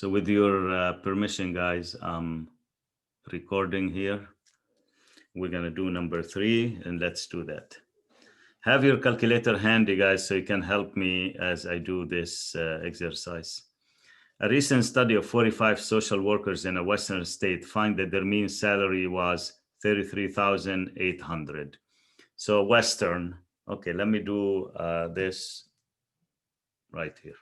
So with your permission, guys, I'm recording here. We're gonna do number 3, and let's do that. Have your calculator handy, guys, so you can help me as I do this exercise. A recent study of 45 social workers in a Western state find that their mean salary was $33,800. So Western, okay, let me do this right here.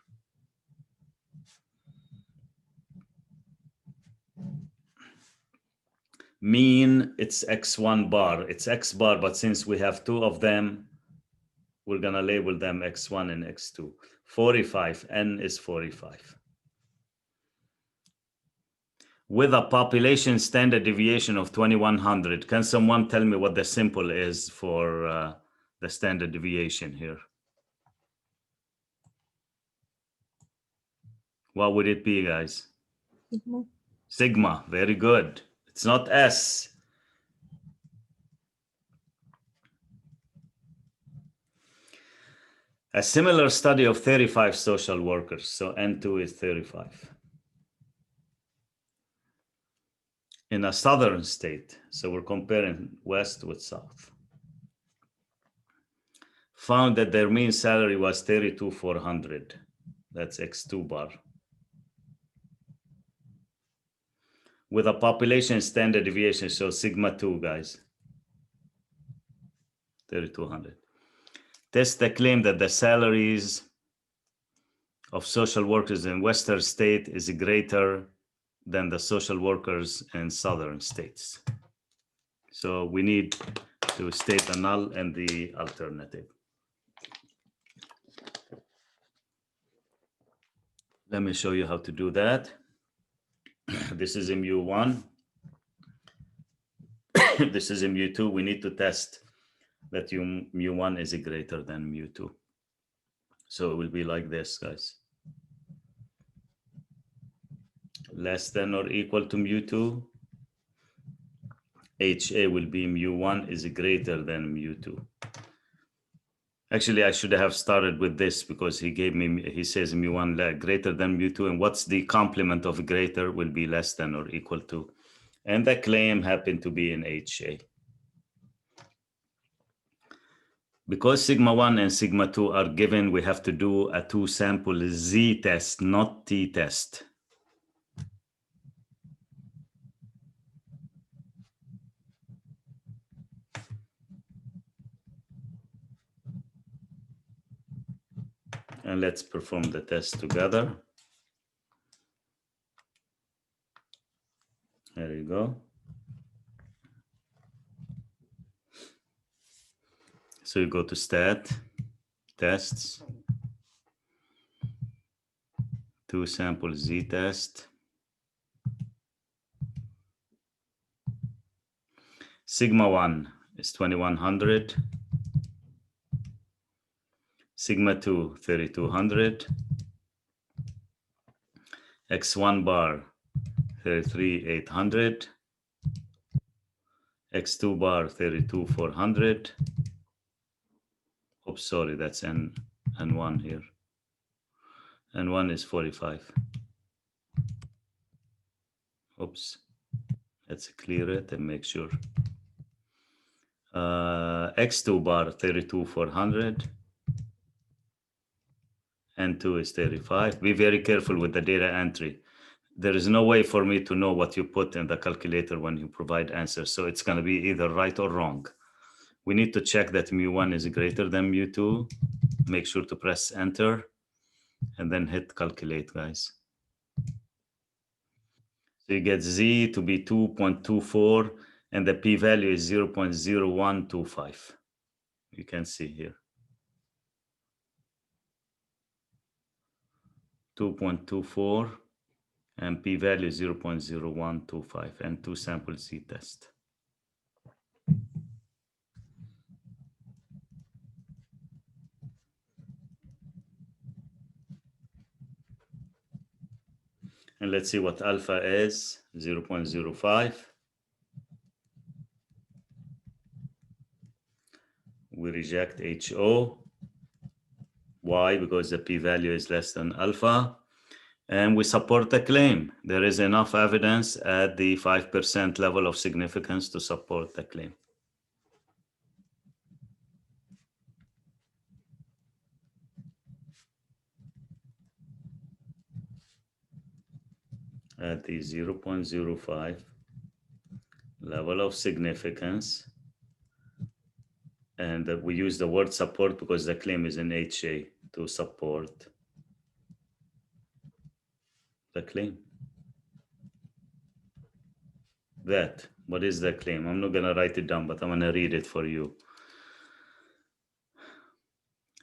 Mean, it's X1 bar, it's X bar, but since we have 2 of them, we're gonna label them X1 and X2. 45, N is 45. With a population standard deviation of 2100, can someone tell me what the simple is for the standard deviation here? What would it be, guys? Sigma. Sigma, very good. It's not S. A similar study of 35 social workers, so N2 is 35. In a southern state, so we're comparing west with south, found that their mean salary was 32,400. That's X2 bar. With a population standard deviation, so sigma 2, guys, 3,200. Test the claim that the salaries of social workers in Western state is greater than the social workers in southern states. So we need to state the null and the alternative. Let me show you how to do that. This is mu1. This is mu2. We need to test that mu1 is greater than mu2. So it will be like this, guys. Less than or equal to mu2. HA will be mu1 is greater than mu2. Actually, I should have started with this because he says mu1 greater than mu2, and what's the complement of greater will be less than or equal to. And the claim happened to be in HA. Because sigma 1 and sigma 2 are given, we have to do a 2-sample Z test, not T test. And let's perform the test together. There you go. So you go to stat, tests, 2-sample Z test. Sigma 1 is 2100. Sigma 2, 3200. X1 bar, 33,800. X2 bar, 32,400. Oops, sorry, that's N1 here. N1 is 45. Oops, let's clear it and make sure. X2 bar, 32,400. N2 is 35. Be very careful with the data entry. There is no way for me to know what you put in the calculator when you provide answers. So it's going to be either right or wrong. We need to check that mu1 is greater than mu2. Make sure to press enter and then hit calculate, guys. So you get Z to be 2.24 and the p-value is 0.0125. You can see here. 2.24 and p-value 0.0125 and 2-sample Z test. And let's see what alpha is, 0.05. We reject HO. Why? Because the p-value is less than alpha. And we support the claim. There is enough evidence at the 5% level of significance to support the claim. At the 0.05 level of significance, and we use the word support because the claim is in HA to support the claim. That, what is the claim? I'm not gonna write it down, but I'm gonna read it for you.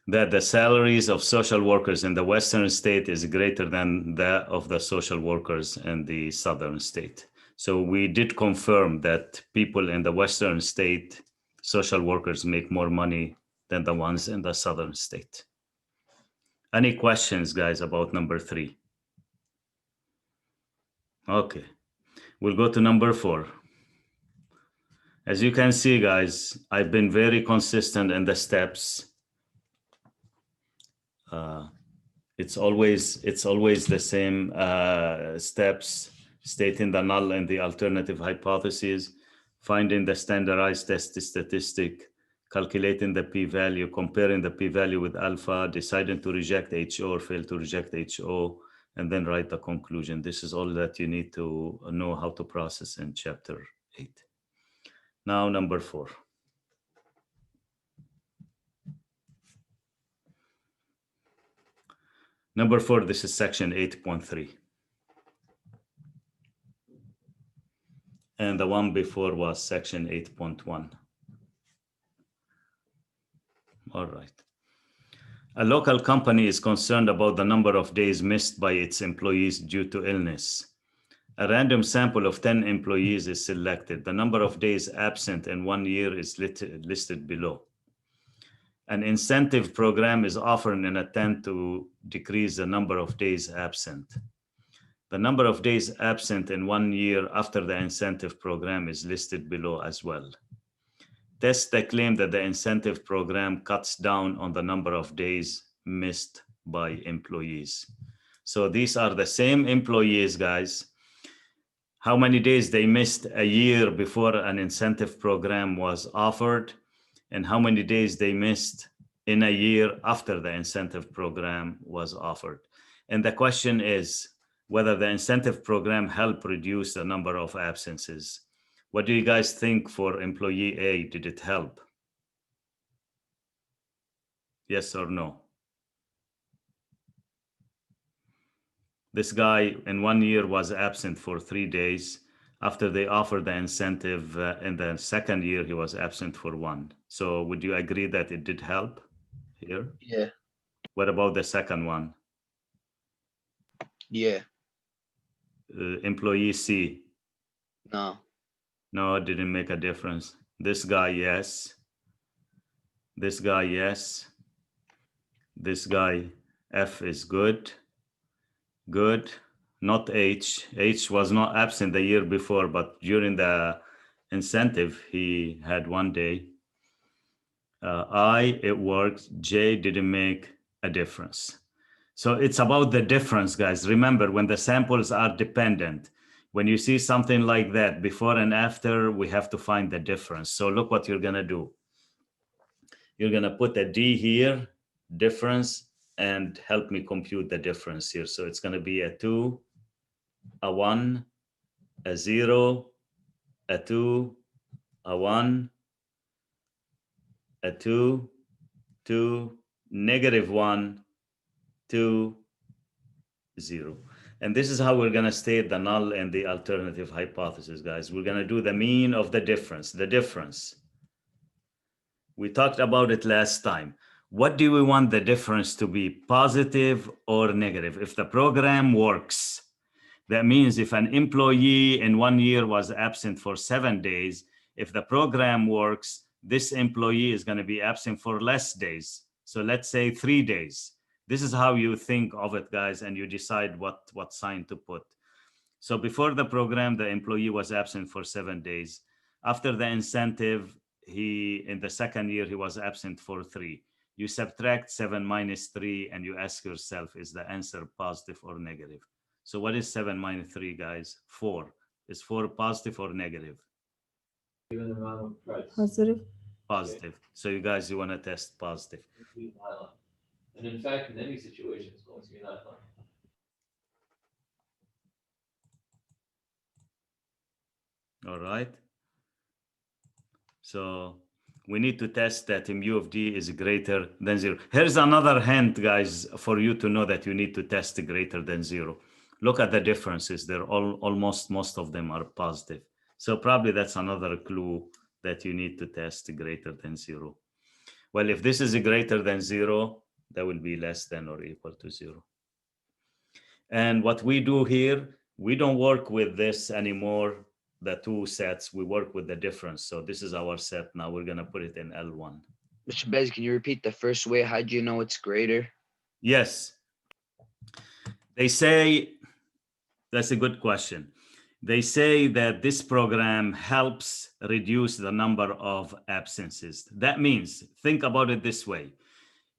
That the salaries of social workers in the Western state is greater than that of the social workers in the Southern state. So we did confirm that people in the Western state, social workers, make more money than the ones in the Southern state. Any questions, guys, about number 3? Okay, we'll go to number 4. As you can see, guys, I've been very consistent in the steps. It's always the same steps: stating the null and the alternative hypotheses, finding the standardized test statistic, calculating the p-value, comparing the p-value with alpha, deciding to reject HO or fail to reject HO, and then write the conclusion. This is all that you need to know how to process in chapter 8. Now, number 4. Number 4, this is section 8.3. And the one before was section 8.1. All right. A local company is concerned about the number of days missed by its employees due to illness. A random sample of 10 employees is selected. The number of days absent in 1 year is listed below. An incentive program is offered in an attempt to decrease the number of days absent. The number of days absent in 1 year after the incentive program is listed below as well. Test the claim that the incentive program cuts down on the number of days missed by employees. So these are the same employees, guys. How many days they missed a year before an incentive program was offered, and how many days they missed in a year after the incentive program was offered. And the question is whether the incentive program helped reduce the number of absences. What do you guys think for employee A? Did it help? Yes or no? This guy in 1 year was absent for 3 days. After they offered the incentive in the second year, he was absent for 1. So would you agree that it did help here? Yeah. What about the second one? Yeah. Employee C? No. No, it didn't make a difference. This guy, yes. This guy, yes. This guy, F is good. Good. Not H. H was not absent the year before, but during the incentive, he had 1 day. I, it worked. J didn't make a difference. So it's about the difference, guys. Remember, when the samples are dependent, when you see something like that, before and after, we have to find the difference. So look what you're gonna do. You're gonna put a D here, difference, and help me compute the difference here. So it's gonna be a 2, a 1, a 0, a 2, a 1, a 2, 2, -1, 2, 0. And this is how we're going to state the null and the alternative hypothesis, guys. We're going to do the mean of the difference. We talked about it last time. What do we want the difference to be, positive or negative? If the program works, that means if an employee in 1 year was absent for 7 days, if the program works, this employee is going to be absent for less days. So let's say 3 days. This is how you think of it, guys, and you decide what sign to put. So before the program, the employee was absent for 7 days. After the incentive, in the second year, he was absent for 3. You subtract 7 minus 3, and you ask yourself, is the answer positive or negative? So what is 7 minus 3, guys? 4. Is 4 positive or negative? Given the amount of price. Positive. Positive. So you guys, you want to test positive. And in fact, in any situation, it's going to be not fun. All right. So we need to test that mu of d is greater than 0. Here's another hint, guys, for you to know that you need to test greater than 0. Look at the differences. They're almost, most of them are positive. So probably that's another clue that you need to test greater than 0. Well, if this is greater than 0, that will be less than or equal to 0. And what we do here, we don't work with this anymore, the two sets. We work with the difference. So this is our set. Now we're going to put it in L1. Mr. Bez, can you repeat the first way? How do you know it's greater? Yes. They say, that's a good question. They say that this program helps reduce the number of absences. That means, think about it this way.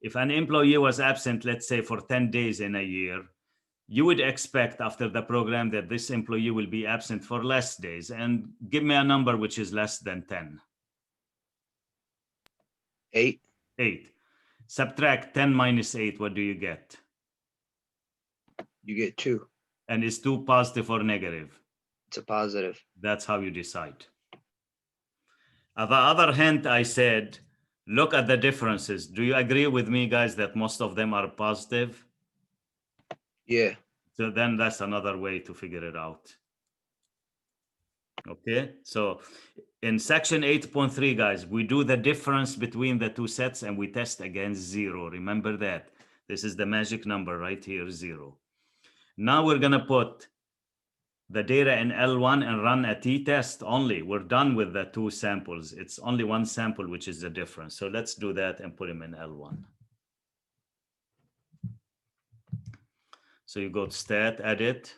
If an employee was absent, let's say for 10 days in a year, you would expect after the program that this employee will be absent for less days. And give me a number which is less than 10. 8. 8. Subtract 10 minus 8, what do you get? You get 2. And is 2 positive or negative? It's a positive. That's how you decide. On the other hand, I said, look at the differences. Do you agree with me, guys, that most of them are positive? Yeah. So then that's another way to figure it out. Okay, so in section 8.3, guys, we do the difference between the two sets and we test against 0. Remember that. This is the magic number right here, 0. Now we're going to put the data in L1 and run a t-test only. We're done with the two samples. It's only one sample, which is the difference. So let's do that and put them in L1. So you go to stat, edit.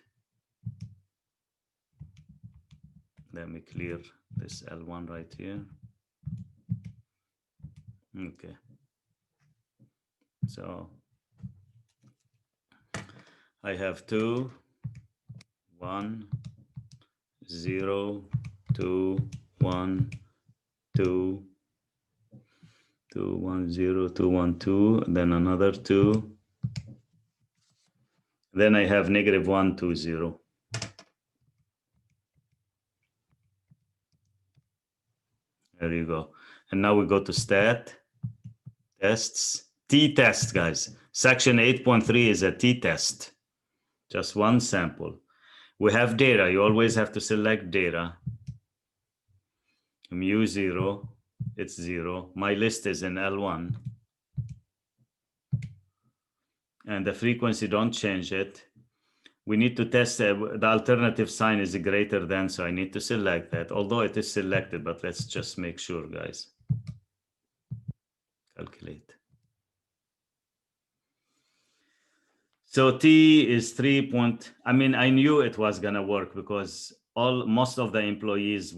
Let me clear this L1 right here. Okay. So I have 2, 1, 0, 2, 1, 2, 2, 1, 0, 2, 1, 2, then another 2. Then I have negative 1, 2, 0. There you go. And now we go to stat, tests, t-test, guys. Section 8.3 is a t-test. Just one sample. We have data. You always have to select data. Mu 0, it's 0. My list is in L1. And the frequency, don't change it. We need to test the alternative sign is greater than, so I need to select that, although it is selected, but let's just make sure, guys. Calculate. So T is 3 point, I mean, I knew it was gonna work because most of the employees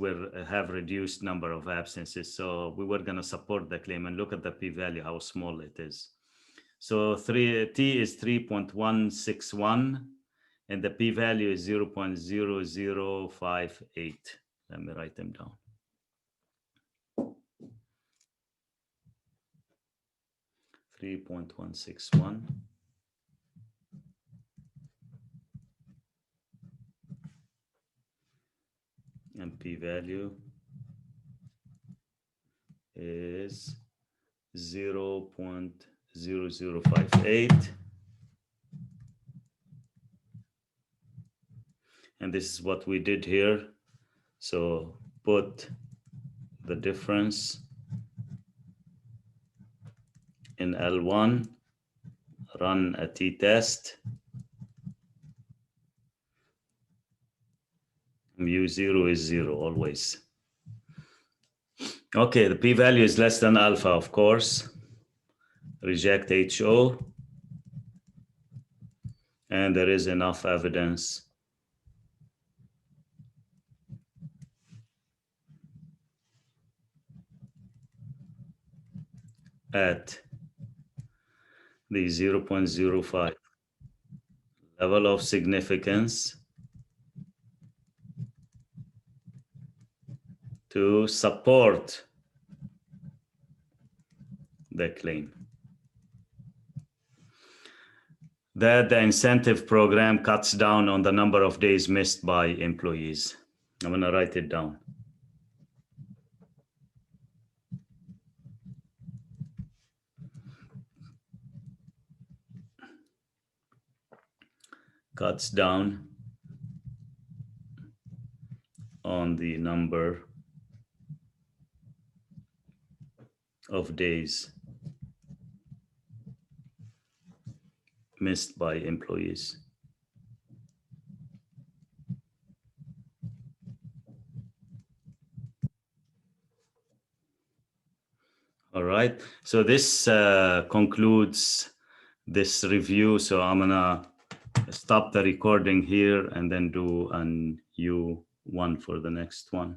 have reduced number of absences. So we were gonna support the claim and look at the p-value, how small it is. So T is 3.161 and the p-value is 0.0058. Let me write them down. .161. And p-value is 0.0058. And this is what we did here. So put the difference in L1, run a t-test. Mu 0 is 0 always. Okay, the p-value is less than alpha, of course. Reject HO. And there is enough evidence at the 0.05, level of significance to support the claim. That the incentive program cuts down on the number of days missed by employees. I'm going to write it down. Cuts down on the number of days missed by employees. All right, so this concludes this review. So I'm gonna stop the recording here and then do an U1 for the next one.